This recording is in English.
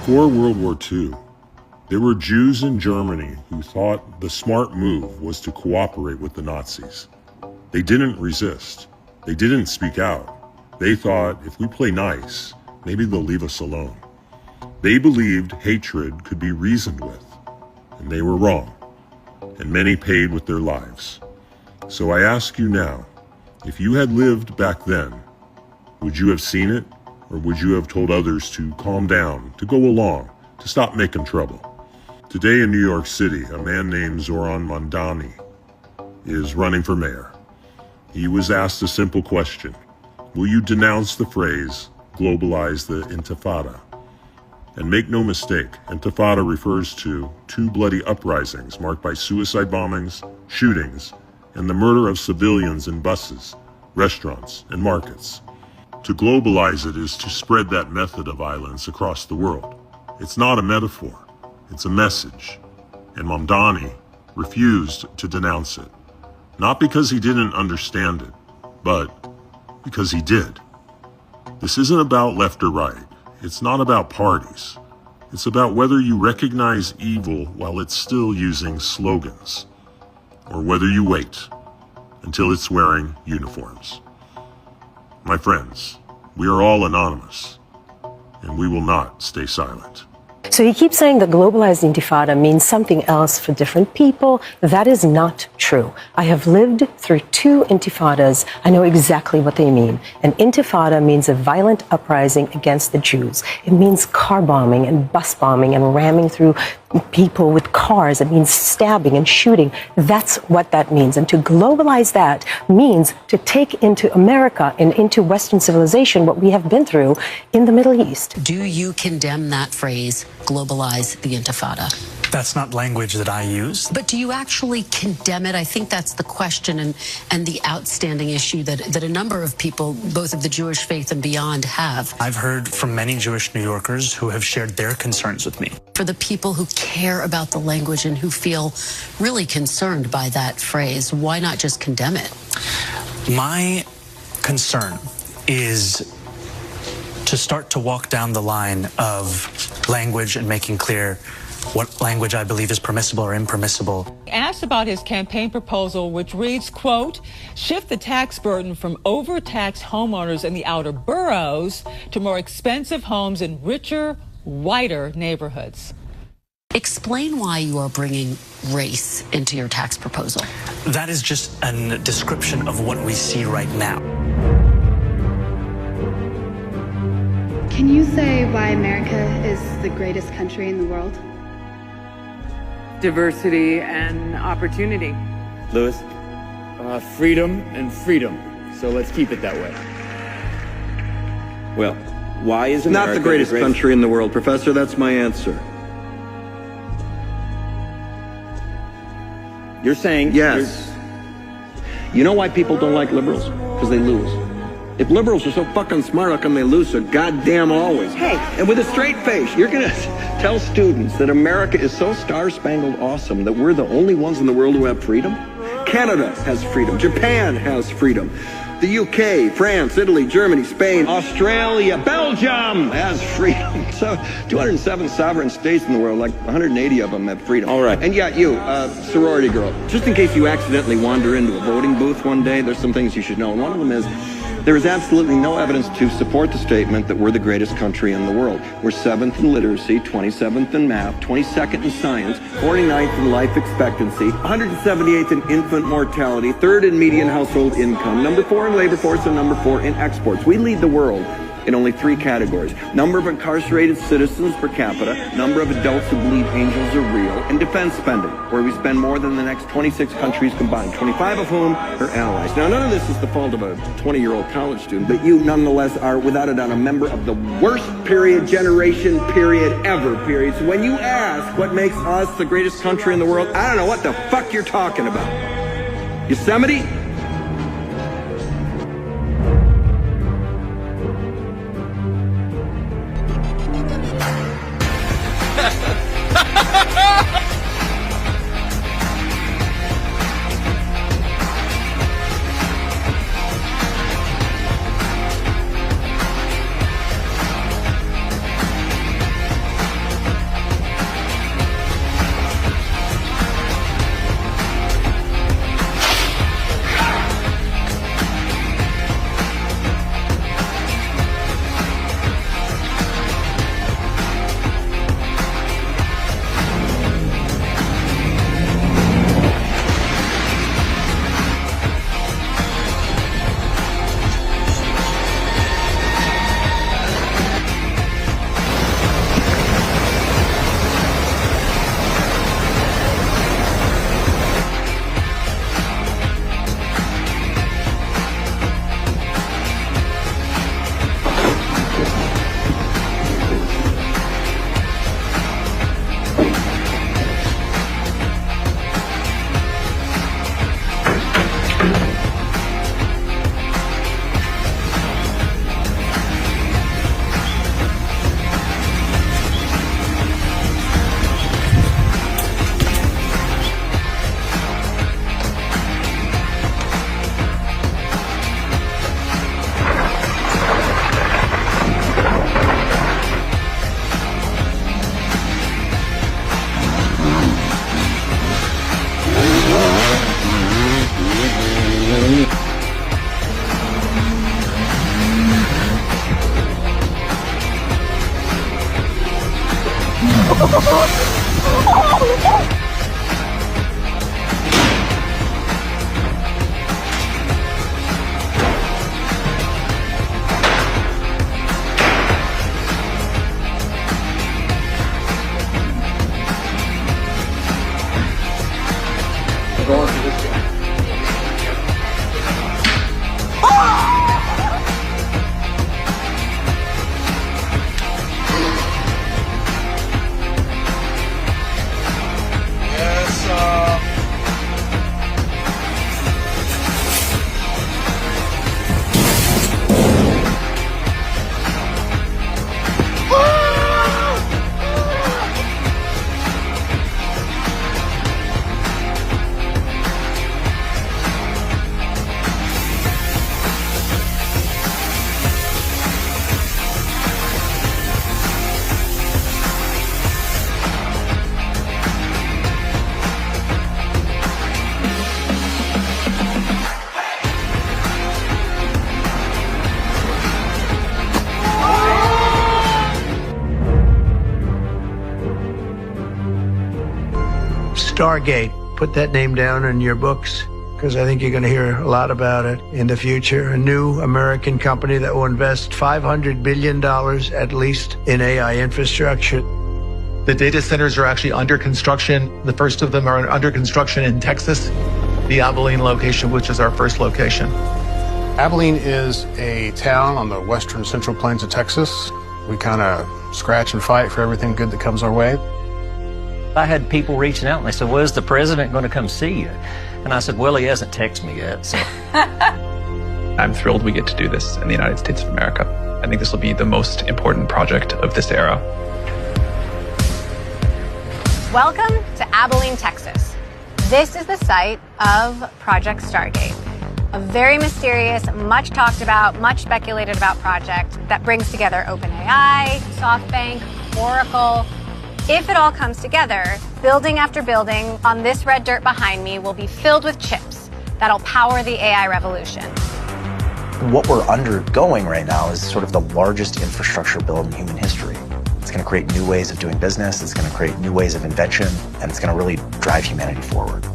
Before World War II, there were Jews in Germany who thought the smart move was to cooperate with the Nazis. They didn't resist. They didn't speak out. They thought, if we play nice, maybe they'll leave us alone. They believed hatred could be reasoned with, and they were wrong, and many paid with their lives. So I ask you now, if you had lived back then, would you have seen it? Or would you have told others to calm down, to go along, to stop making trouble? Today in New York City, a man named Zoran Mandani is running for mayor. He was asked a simple question. Will you denounce the phrase, globalize the Intifada? And make no mistake, Intifada refers to two bloody uprisings marked by suicide bombings, shootings, and the murder of civilians in buses, restaurants, and markets. To globalize it is to spread that method of violence across the world. It's not a metaphor, it's a message. And Mamdani refused to denounce it. Not because he didn't understand it, but because he did. This isn't about left or right. It's not about parties. It's about whether you recognize evil while it's still using slogans, or whether you wait until it's wearing uniforms. My friends, we are all anonymous, and we will not stay silent. So you keep saying that globalized intifada means something else for different people. That is not true. I have lived through 2 intifadas. I know exactly what they mean. An intifada means a violent uprising against the Jews. It means car bombing and bus bombing and ramming through people with cars. It means stabbing and shooting. That's what that means. And to globalize that means to take into America and into Western civilization what we have been through in the Middle East. Do you condemn that phrase, globalize the Intifada? That's not language that I use. But do you actually condemn it? I think that's the question and the outstanding issue that a number of people, both of the Jewish faith and beyond, have. I've heard from many Jewish New Yorkers who have shared their concerns with me. For the people who care about the language and who feel really concerned by that phrase, why not just condemn it? My concern is to start to walk down the line of language and making clear what language I believe is permissible or impermissible. Asked about his campaign proposal, which reads, quote, shift the tax burden from overtaxed homeowners in the outer boroughs to more expensive homes in richer, whiter neighborhoods. Explain why you are bringing race into your tax proposal. That is just a description of what we see right now. Can you say why America is the greatest country in the world? Diversity and opportunity. Lewis? Freedom and freedom. So let's keep it that way. Well, why is America not the greatest country in the world, Professor? That's my answer. You're saying... Yes. You know why people don't like liberals? Because they lose. If liberals are so fucking smart, how come they lose so goddamn always? Hey, and with a straight face, you're gonna tell students that America is so star-spangled awesome that we're the only ones in the world who have freedom? Canada has freedom. Japan has freedom. The UK, France, Italy, Germany, Spain, Australia, Belgium has freedom. So 207 sovereign states in the world, like 180 of them have freedom. All right. And yet you, sorority girl, just in case you accidentally wander into a voting booth one day, there's some things you should know. And one of them is, there is absolutely no evidence to support the statement that we're the greatest country in the world. We're 7th in literacy, 27th in math, 22nd in science, 49th in life expectancy, 178th in infant mortality, 3rd in median household income, number 4 in labor force, and number 4 in exports. We lead the world in only 3 categories: number of incarcerated citizens per capita, number of adults who believe angels are real, and defense spending, where we spend more than the next 26 countries combined, 25 of whom are allies. Now, none of this is the fault of a 20-year-old college student, but you nonetheless are, without a doubt, a member of the worst generation ever. So when you ask what makes us the greatest country in the world, I don't know what the fuck you're talking about. Yosemite? Stargate. Put that name down in your books, because I think you're going to hear a lot about it in the future. A new American company that will invest $500 billion at least in AI infrastructure. The data centers are actually under construction. The first of them are under construction in Texas, the Abilene location, which is our first location. Abilene is a town on the western central plains of Texas. We kind of scratch and fight for everything good that comes our way. I had people reaching out and they said, well, is the president going to come see you? And I said, well, he hasn't texted me yet. So I'm thrilled we get to do this in the United States of America. I think this will be the most important project of this era. Welcome to Abilene, Texas. This is the site of Project Stargate, a very mysterious, much talked about, much speculated about project that brings together OpenAI, SoftBank, Oracle. If it all comes together, building after building on this red dirt behind me will be filled with chips that'll power the AI revolution. What we're undergoing right now is sort of the largest infrastructure build in human history. It's going to create new ways of doing business, it's going to create new ways of invention, and it's going to really drive humanity forward.